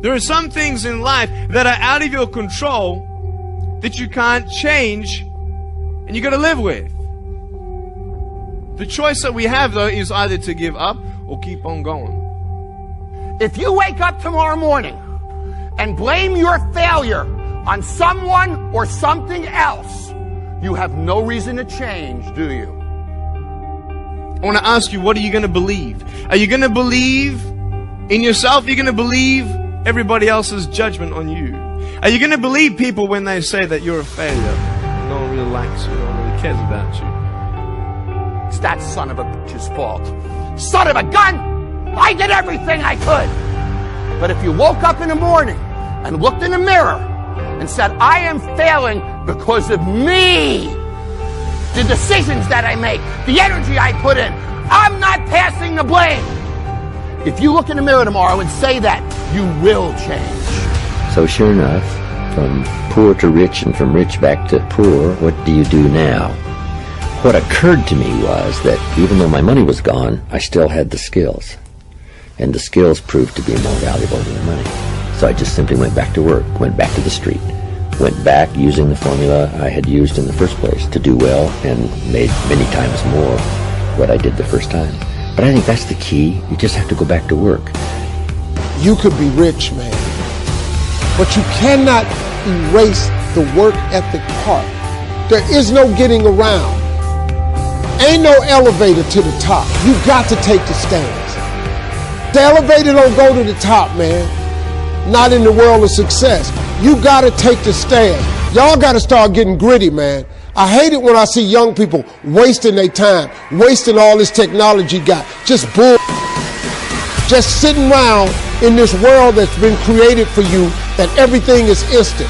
There are some things in life that are out of your control that you can't change, and you got to live with. The choice that we have, though, is either to give up or keep on going. If you wake up tomorrow morning and blame your failure on someone or something else, you have no reason to change, do you? I want to ask you, what are you going to believe? Are you going to believe in yourself? Are you going to believe everybody else's judgment on you? Are you going to believe people when they say that you're a failure? No one really likes you, no one really cares about you. It's that son of a bitch's fault. Son of a gun! I did everything I could. But if you woke up in the morning and looked in the mirror and said, I am failing because of me, the decisions that I make, the energy I put in, I'm not passing the blame. If you look in the mirror tomorrow and say that, you will change. So sure enough, from poor to rich and from rich back to poor, what do you do now? What occurred to me was that even though my money was gone, I still had the skills. And the skills proved to be more valuable than the money. So I just simply went back to work, went back to the street, went back using the formula I had used in the first place to do well and made many times more what I did the first time. But I think that's the key. You just have to go back to work. You could be rich, man, but you cannot erase the work ethic part. There is no getting around. Ain't no elevator to the top. You got to take the stairs. The elevator don't go to the top, man. Not in the world of success. You got to take the stairs. Y'all got to start getting gritty, man. I hate it when I see young people wasting their time, wasting all this technology got. Just bull. Just sitting around in this world that's been created for you, that everything is instant.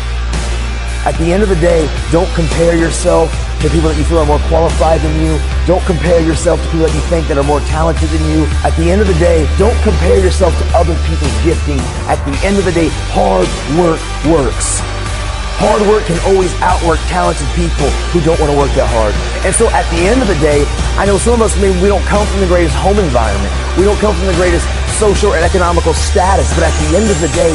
At the end of the day, don't compare yourself to people that you feel are more qualified than you. Don't compare yourself to people that you think that are more talented than you. At the end of the day, don't compare yourself to other people's gifting. At the end of the day, hard work works. Hard work can always outwork talented people who don't want to work that hard. And so at the end of the day, I know some of us, maybe we don't come from the greatest home environment. We don't come from the greatest social and economical status, but at the end of the day,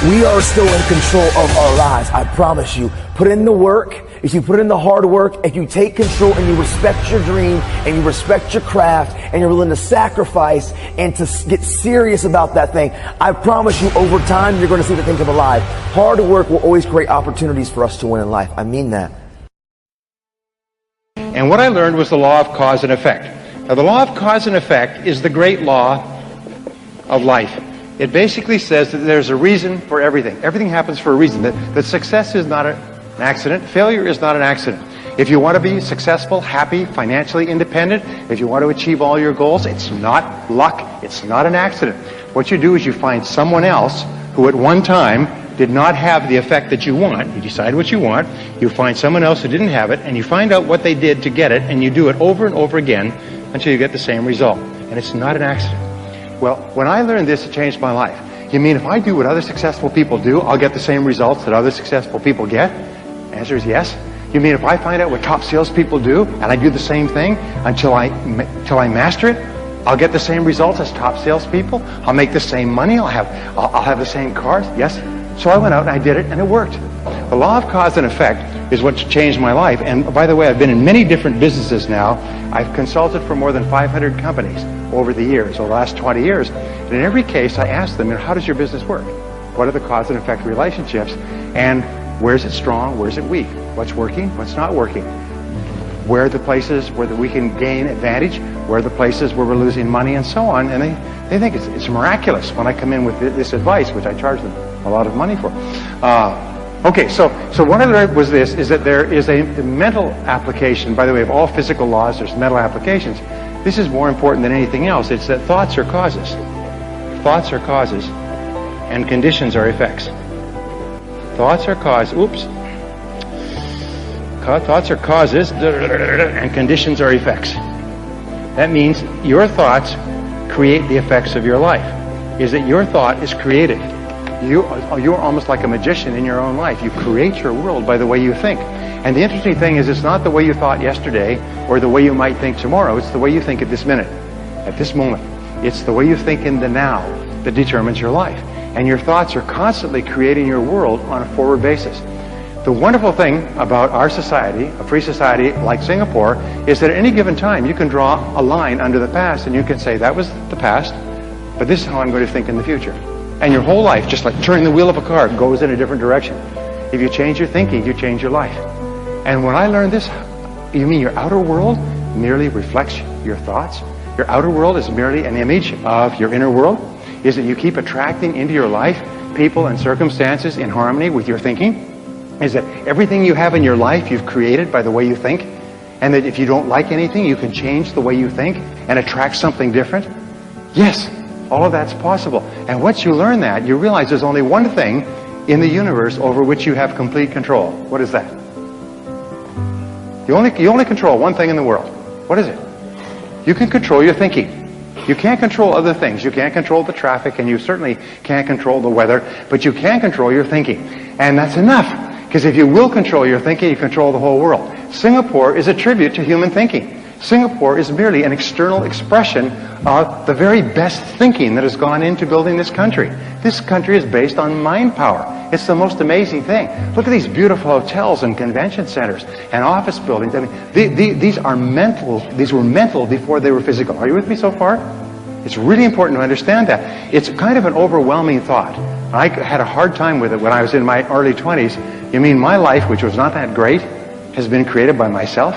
we are still in control of our lives. I promise you. Put in the work. If you put in the hard work, if you take control and you respect your dream and you respect your craft and you're willing to sacrifice and to get serious about that thing, I promise you over time you're going to see the thing come alive. Hard work will always create opportunities for us to win in life. I mean that. And what I learned was the law of cause and effect. Now, the law of cause and effect is the great law of life. It basically says that there's a reason for everything. Everything happens for a reason. That success is not an accident. Failure is not an accident. If you want to be successful, happy, financially independent, if you want to achieve all your goals, it's not luck. It's not an accident. What you do is you find someone else who at one time did not have the effect that you want. You decide what you want. You find someone else who didn't have it, and you find out what they did to get it, and you do it over and over again until you get the same result. And it's not an accident. Well, when I learned this, it changed my life. You mean if I do what other successful people do, I'll get the same results that other successful people get? The answer is yes. You mean if I find out what top salespeople do, and I do the same thing until I master it, I'll get the same results as top salespeople? I'll make the same money? I'll have the same cars? Yes. So I went out and I did it, and it worked. The law of cause and effect is what changed my life. And by the way, I've been in many different businesses now. I've consulted for more than 500 companies over the years, over the last 20 years. And in every case, I ask them, how does your business work? What are the cause and effect relationships? And where is it strong? Where is it weak? What's working? What's not working? Where are the places where we can gain advantage? Where are the places where we're losing money and so on? And they think it's miraculous when I come in with this advice, which I charge them a lot of money for. Okay, so what I learned was this, is that there is a mental application. By the way, of all physical laws, there's mental applications. This is more important than anything else. It's that thoughts are causes. Thoughts are causes, and conditions are effects. Thoughts are causes. Oops. Thoughts are causes, and conditions are effects. That means your thoughts create the effects of your life. Is that your thought is created. You're almost like a magician in your own life. You create your world by the way you think. And the interesting thing is, it's not the way you thought yesterday or the way you might think tomorrow. It's the way you think at this minute, at this moment. It's the way you think in the now that determines your life. And your thoughts are constantly creating your world on a forward basis. The wonderful thing about our society, a free society like Singapore, is that at any given time you can draw a line under the past and you can say, that was the past, but this is how I'm going to think in the future. And your whole life, just like turning the wheel of a car, goes in a different direction. If you change your thinking, you change your life. And when I learned this, you mean your outer world merely reflects your thoughts? Your outer world is merely an image of your inner world? Is that you keep attracting into your life people and circumstances in harmony with your thinking? Is that everything you have in your life you've created by the way you think? And that if you don't like anything, you can change the way you think and attract something different? Yes, all of that's possible. And once you learn that, you realize there's only one thing in the universe over which you have complete control. What is that? You only control one thing in the world. What is it? You can control your thinking. You can't control other things. You can't control the traffic, and you certainly can't control the weather, but you can control your thinking. And that's enough. Because if you will control your thinking, you control the whole world. Singapore is a tribute to human thinking. Singapore is merely an external expression of the very best thinking that has gone into building this country. This country is based on mind power. It's the most amazing thing. Look at these beautiful hotels and convention centers and office buildings. I mean, these are mental. These were mental before they were physical. Are you with me so far? It's really important to understand that. It's kind of an overwhelming thought. I had a hard time with it when I was in my early 20s. You mean my life, which was not that great, has been created by myself?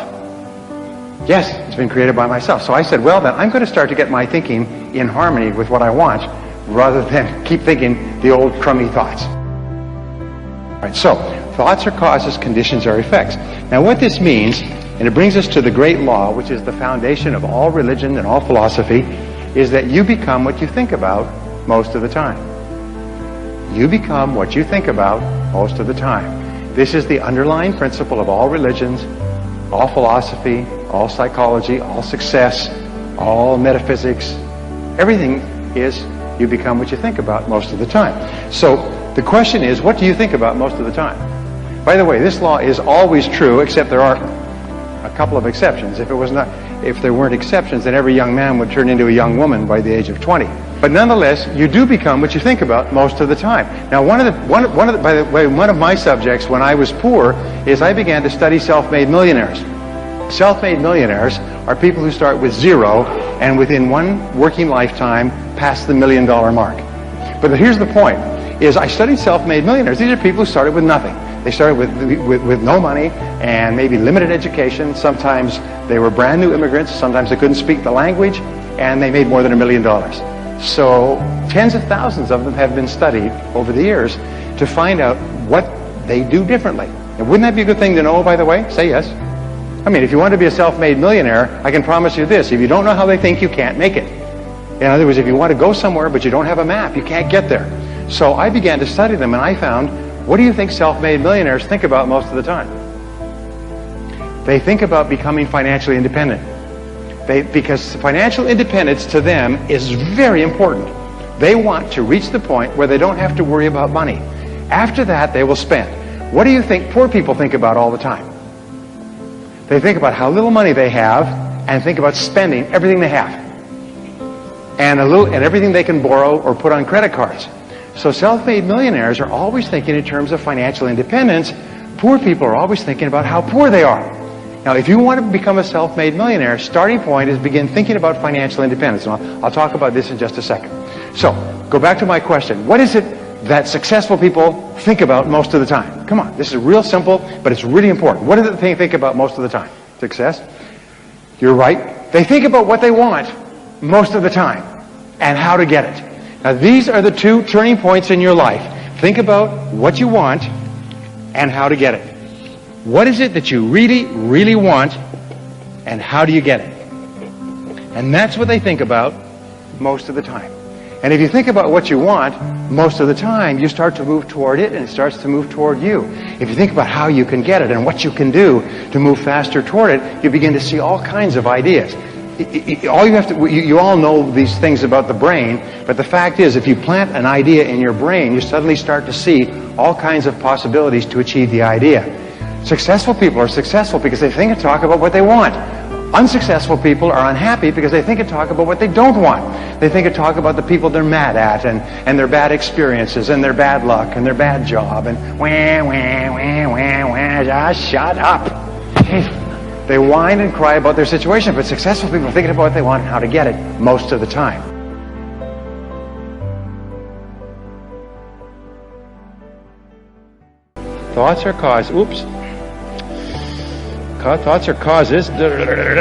Yes, it's been created by myself. So I said, well, then I'm going to start to get my thinking in harmony with what I want, rather than keep thinking the old crummy thoughts. All right, so thoughts are causes, conditions are effects. Now what this means, and it brings us to the great law, which is the foundation of all religion and all philosophy, is that you become what you think about most of the time. You become what you think about most of the time. This is the underlying principle of all religions, all philosophy, all psychology, all success, all metaphysics. Everything is you become what you think about most of the time. So the question is, what do you think about most of the time? By the way, this law is always true, except there are a couple of exceptions. If there weren't exceptions, then every young man would turn into a young woman by the age of 20. But nonetheless, you do become what you think about most of the time. Now, by the way, one of my subjects when I was poor is I began to study self-made millionaires. Self-made millionaires are people who start with zero and within one working lifetime pass the $1 million mark. But here's the point, is I studied self-made millionaires. These are people who started with nothing. They started with no money and maybe limited education. Sometimes they were brand new immigrants. Sometimes they couldn't speak the language, and they made more than $1 million. So tens of thousands of them have been studied over the years to find out what they do differently. And wouldn't that be a good thing to know, by the way? Say yes. I mean, if you want to be a self-made millionaire, I can promise you this. If you don't know how they think, you can't make it. In other words, if you want to go somewhere but you don't have a map, you can't get there. So I began to study them, and I found, what do you think self-made millionaires think about most of the time? They think about becoming financially independent. Because financial independence to them is very important. They want to reach the point where they don't have to worry about money. After that, they will spend. What do you think poor people think about all the time? They think about how little money they have and think about spending everything they have. And everything they can borrow or put on credit cards. So self-made millionaires are always thinking in terms of financial independence. Poor people are always thinking about how poor they are. Now, if you want to become a self-made millionaire, starting point is begin thinking about financial independence. And I'll talk about this in just a second. So, go back to my question. What is it that successful people think about most of the time? Come on, this is real simple, but it's really important. What do they think about most of the time? Success? You're right. They think about what they want most of the time and how to get it. Now, these are the two turning points in your life. Think about what you want and how to get it. What is it that you really, really want, and how do you get it? And that's what they think about most of the time. And if you think about what you want most of the time, you start to move toward it, and it starts to move toward you. If you think about how you can get it and what you can do to move faster toward it, you begin to see all kinds of ideas. You all know these things about the brain, but the fact is, if you plant an idea in your brain, you suddenly start to see all kinds of possibilities to achieve the idea. Successful people are successful because they think and talk about what they want Unsuccessful people are unhappy because they think and talk about what they don't want. They think and talk about the people they're mad at and their bad experiences and their bad luck and their bad job and just shut up. They whine and cry about their situation, but successful people are thinking about what they want and how to get it most of the time. Thoughts are causes. Thoughts are causes.